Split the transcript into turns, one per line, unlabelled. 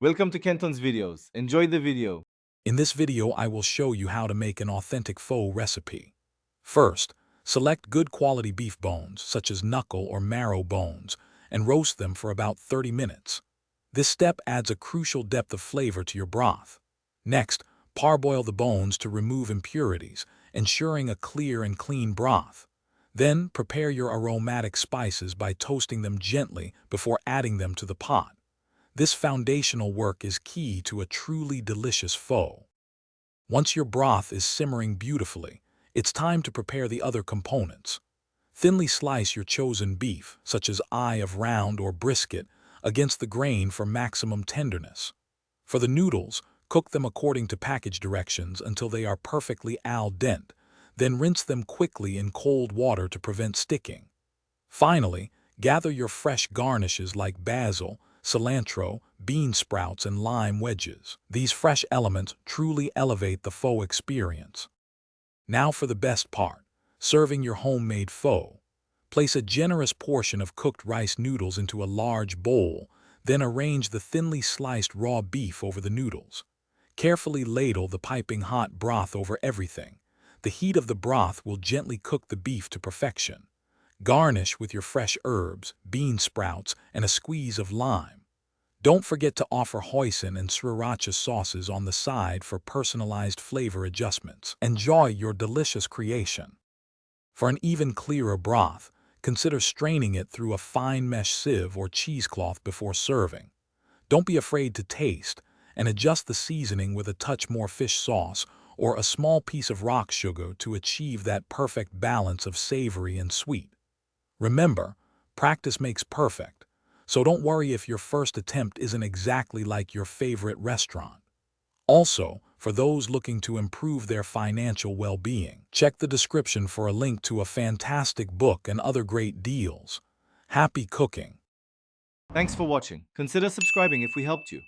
Welcome to Kenton's videos. Enjoy the video.
In this video, I will show you how to make an authentic pho recipe. First, select good quality beef bones, such as knuckle or marrow bones, and roast them for about 30 minutes. This step adds a crucial depth of flavor to your broth. Next, parboil the bones to remove impurities, ensuring a clear and clean broth. Then, prepare your aromatic spices by toasting them gently before adding them to the pot. This foundational work is key to a truly delicious pho. Once your broth is simmering beautifully, it's time to prepare the other components. Thinly slice your chosen beef, such as eye of round or brisket, against the grain for maximum tenderness. For the noodles, cook them according to package directions until they are perfectly al dente, then rinse them quickly in cold water to prevent sticking. Finally, gather your fresh garnishes like basil, cilantro, bean sprouts, and lime wedges. These fresh elements truly elevate the pho experience. Now for the best part, serving your homemade pho. Place a generous portion of cooked rice noodles into a large bowl, then arrange the thinly sliced raw beef over the noodles. Carefully ladle the piping hot broth over everything. The heat of the broth will gently cook the beef to perfection. Garnish with your fresh herbs, bean sprouts, and a squeeze of lime. Don't forget to offer hoisin and sriracha sauces on the side for personalized flavor adjustments. Enjoy your delicious creation. For an even clearer broth, consider straining it through a fine mesh sieve or cheesecloth before serving. Don't be afraid to taste, and adjust the seasoning with a touch more fish sauce or a small piece of rock sugar to achieve that perfect balance of savory and sweet. Remember, practice makes perfect, so don't worry if your first attempt isn't exactly like your favorite restaurant. Also, for those looking to improve their financial well-being, check the description for a link to a fantastic book and other great deals. Happy cooking!
Thanks for watching. Consider subscribing if we helped you.